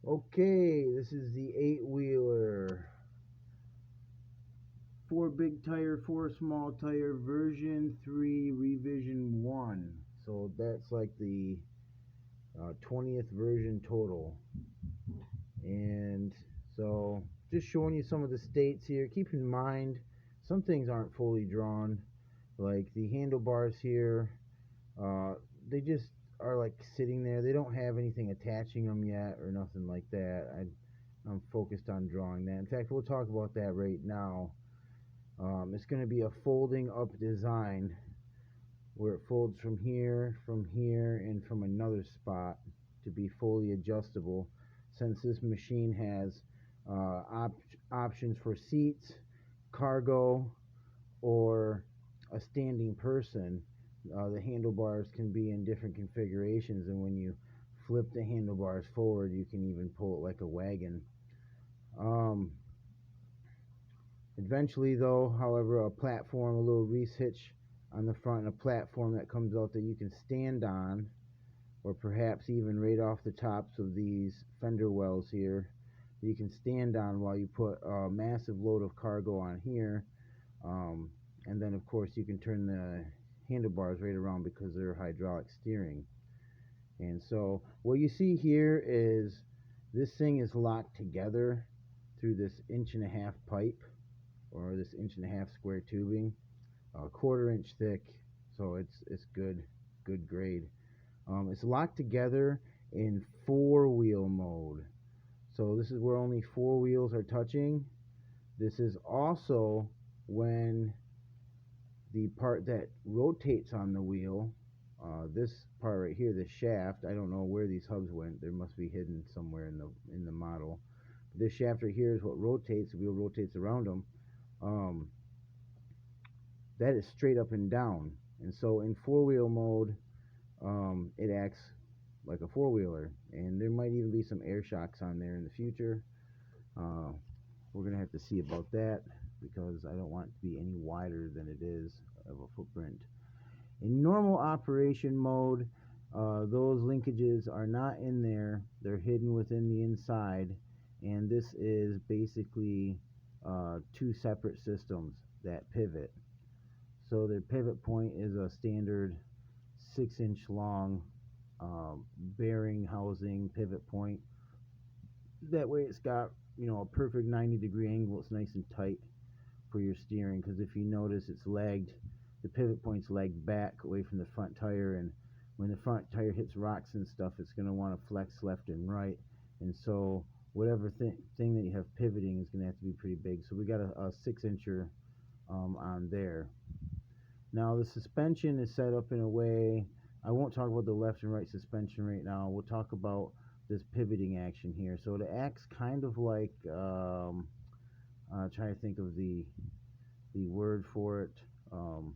Okay, this is the eight wheeler. Four big tire, four small tire, version 3, revision 1. So that's like the 20th version total. And so just showing you some of the states here. Keep in mind, some things aren't fully drawn. Like the handlebars here, uh, they just are like sitting there. They don't have anything attaching them yet or nothing like that. I'm focused on drawing that. In fact, we'll talk about that right now. It's going to be a folding up design where it folds from here, and from another spot to be fully adjustable. Since this machine has options for seats, cargo, or a standing person, the handlebars can be in different configurations, and when you flip the handlebars forward, you can even pull it like a wagon. Um, Eventually, though, however, a platform, a little Reese hitch on the front, and a platform that comes out that you can stand on, or perhaps even right off the tops of these fender wells here, you can stand on while you put a massive load of cargo on here. Um, and then, of course, you can turn the handlebars right around because they're hydraulic steering. And so, what you see here is this thing is locked together through this 1.5 inch pipe, or this 1.5 inch square tubing, a 1/4 inch thick, so it's good grade. It's locked together in four wheel mode, so this is where only four wheels are touching. This is also when the part that rotates on the wheel, this part right here, the shaft. I don't know where these hubs went. They must be hidden somewhere in the model. This shaft right here is what rotates. The wheel rotates around them. Um, that is straight up and down. And so in four wheel mode, it acts like a four wheeler, and there might even be some air shocks on there in the future. Uh, we're gonna have to see about that because I don't want it to be any wider than it is of a footprint. In normal operation mode, those linkages are not in there, they're hidden within the inside, and this is basically two separate systems that pivot. So their pivot point is a standard 6 inch long bearing housing pivot point. That way it's got, a perfect 90-degree angle. It's nice and tight for your steering, because if you notice, it's lagged, the pivot point's lagged back away from the front tire, and when the front tire hits rocks and stuff, it's going to want to flex left and right, and so whatever thing that you have pivoting is going to have to be pretty big. So we got a 6 incher on there. Now the suspension is set up in a way, I won't talk about the left and right suspension right now. We'll talk about this pivoting action here. So it acts kind of like, trying to think of the word for it. Um,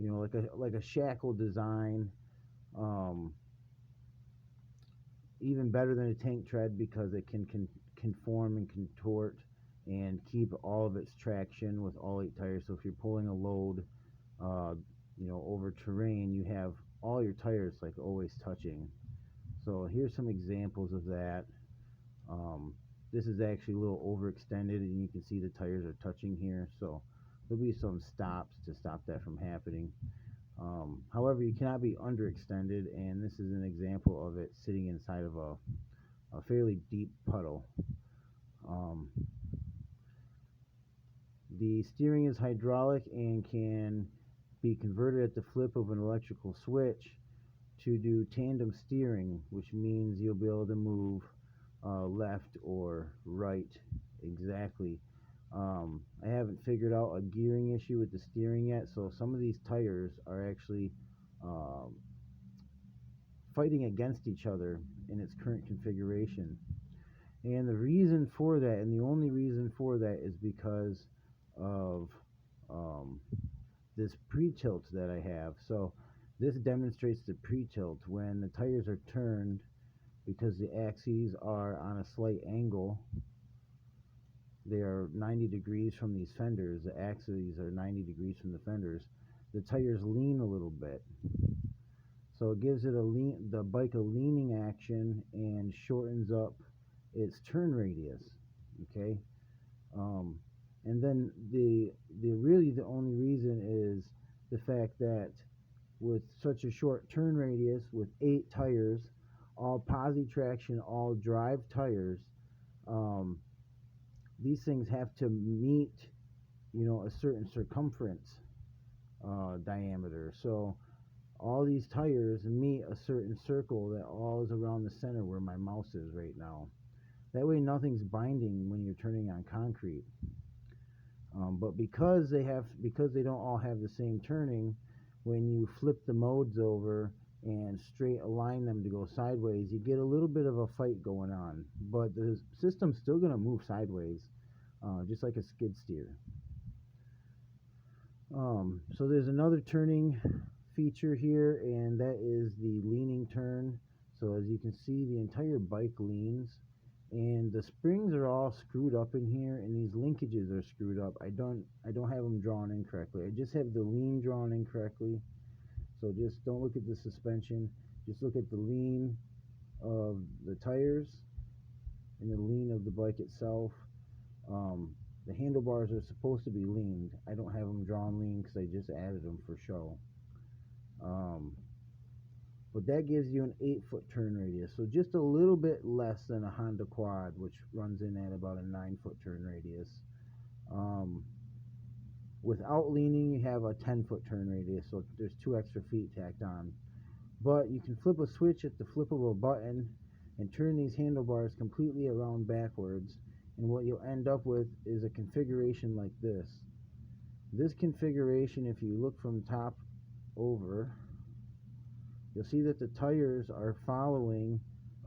like a shackle design. Um, Even better than a tank tread because it can conform and contort and keep all of its traction with all eight tires. So if you're pulling a load, uh, over terrain, you have all your tires like always touching. So here's some examples of that. Um, this is actually a little overextended, and you can see the tires are touching here. So there'll be some stops to stop that from happening. However, you cannot be underextended, and this is an example of it sitting inside of a fairly deep puddle. Um, the steering is hydraulic and can be converted at the flip of an electrical switch to do tandem steering, which means you'll be able to move left or right exactly. I haven't figured out a gearing issue with the steering yet, so some of these tires are actually um, fighting against each other in its current configuration. And the reason for that, and the only reason for that, is because of um, this pre-tilt that I have. So this demonstrates the pre-tilt when the tires are turned, because the axes are on a slight angle. They are 90 degrees from these fenders. The axes are 90 degrees from the fenders. The tires lean a little bit, so it gives it the bike a leaning action and shortens up its turn radius. Okay, and then the really the only reason is the fact that with such a short turn radius, with 8 tires, all posi traction, all drive tires, um, these things have to meet, a certain circumference diameter. So all these tires meet a certain circle that all is around the center where my mouse is right now. That way nothing's binding when you're turning on concrete. But because they don't all have the same turning, when you flip the modes over and straight align them to go sideways, you get a little bit of a fight going on. But the system's still going to move sideways, just like a skid steer. So there's another turning feature here, and that is the leaning turn. So as you can see, the entire bike leans, and the springs are all screwed up in here, and these linkages are screwed up. I don't have them drawn in correctly. I just have the lean drawn in correctly. So just don't look at the suspension. Just look at the lean of the tires and the lean of the bike itself. The handlebars are supposed to be leaned. I don't have them drawn lean because I just added them for show. But that gives you an 8-foot turn radius, so just a little bit less than a Honda Quad, which runs in at about a 9-foot turn radius. Without leaning, you have a 10-foot turn radius, so there's 2 extra feet tacked on. But you can flip a switch at the flip of a button and turn these handlebars completely around backwards, and what you'll end up with is a configuration like this. This configuration, if you look from top over, you'll see that the tires are following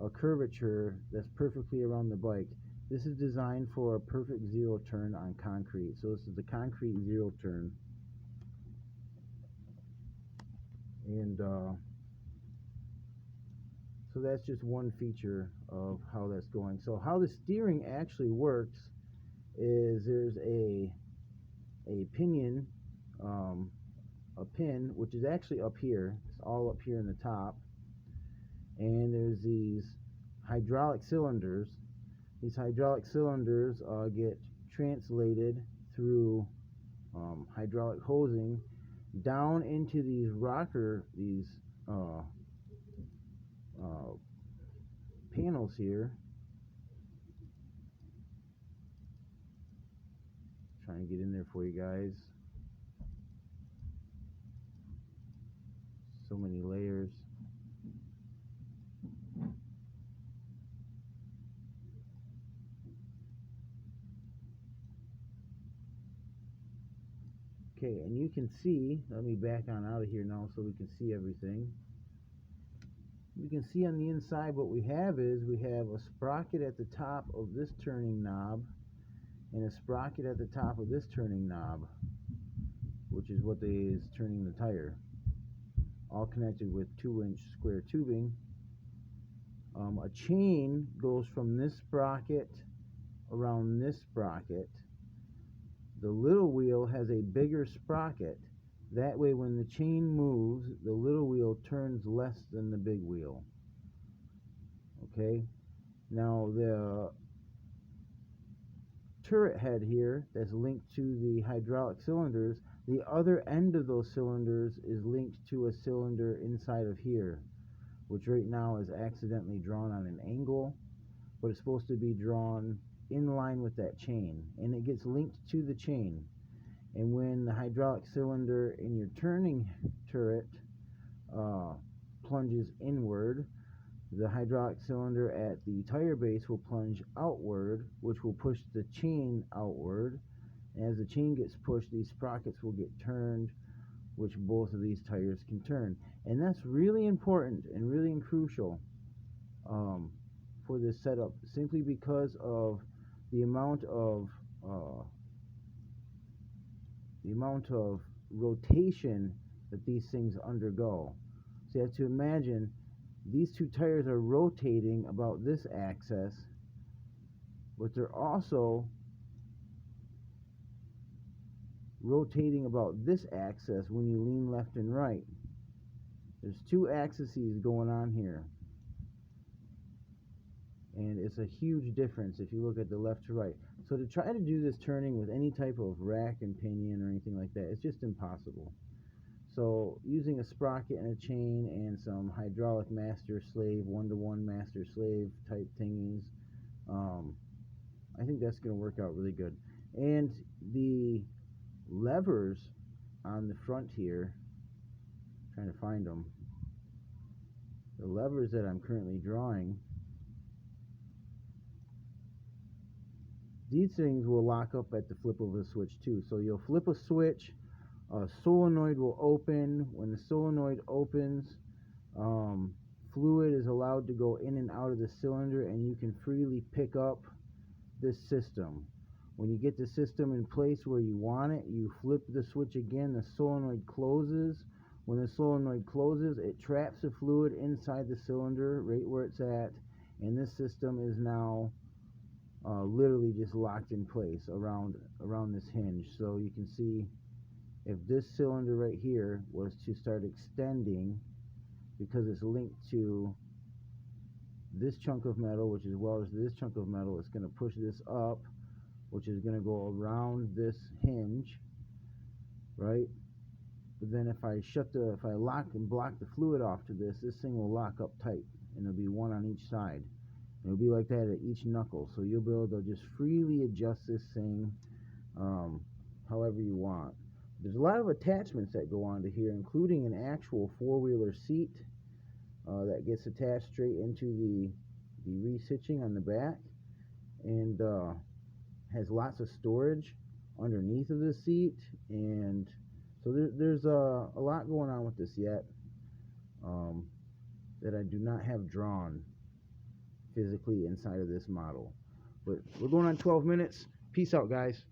a curvature that's perfectly around the bike. This is designed for a perfect zero turn on concrete. So this is the concrete zero turn. And so that's just one feature of how that's going. So how the steering actually works is there's a pinion, a pin, which is actually up here. It's all up here in the top. And there's these hydraulic cylinders. These hydraulic cylinders get translated through hydraulic hosing down into these panels here. Trying to get in there for you guys. So many layers. Okay, and you can see, let me back on out of here now so we can see everything. You can see on the inside what we have is we have a sprocket at the top of this turning knob and a sprocket at the top of this turning knob, which is what is turning the tire, all connected with 2-inch square tubing. A chain goes from this sprocket around this sprocket. The little wheel has a bigger sprocket. That way when the chain moves, the little wheel turns less than the big wheel. Okay? Now the turret head here that's linked to the hydraulic cylinders, the other end of those cylinders is linked to a cylinder inside of here, which right now is accidentally drawn on an angle, but it's supposed to be drawn in line with that chain, and it gets linked to the chain. And when the hydraulic cylinder in your turning turret plunges inward, the hydraulic cylinder at the tire base will plunge outward, which will push the chain outward. And as the chain gets pushed, these sprockets will get turned, which both of these tires can turn. And that's really important and really crucial for this setup, simply because of the amount of rotation that these things undergo. So you have to imagine these 2 tires are rotating about this axis, but they're also rotating about this axis when you lean left and right. There's 2 axes going on here. and it's a huge difference if you look at the left to right. So to try to do this turning with any type of rack and pinion or anything like that, it's just impossible. So using a sprocket and a chain and some hydraulic master slave, one-to-one master slave type thingies, I think that's going to work out really good. And the levers on the front here, trying to find them, the levers that I'm currently drawing, these things will lock up at the flip of a switch too. So you'll flip a switch, a solenoid will open. When the solenoid opens, fluid is allowed to go in and out of the cylinder, and you can freely pick up this system. When you get the system in place where you want it, you flip the switch again, the solenoid closes. When the solenoid closes, it traps the fluid inside the cylinder right where it's at, and this system is now literally just locked in place around this hinge. So you can see if this cylinder right here was to start extending, because it's linked to this chunk of metal, which as well as this chunk of metal, it's going to push this up, which is going to go around this hinge, right? But then if I lock and block the fluid off to this thing will lock up tight, and there'll be one on each side. It'll be like that at each knuckle, so you'll be able to just freely adjust this thing however you want. There's a lot of attachments that go onto here, including an actual four-wheeler seat that gets attached straight into the reese hitching on the back, and has lots of storage underneath of the seat. And so there's a lot going on with this yet that I do not have drawn physically inside of this model. But we're going on 12 minutes. Peace out, guys.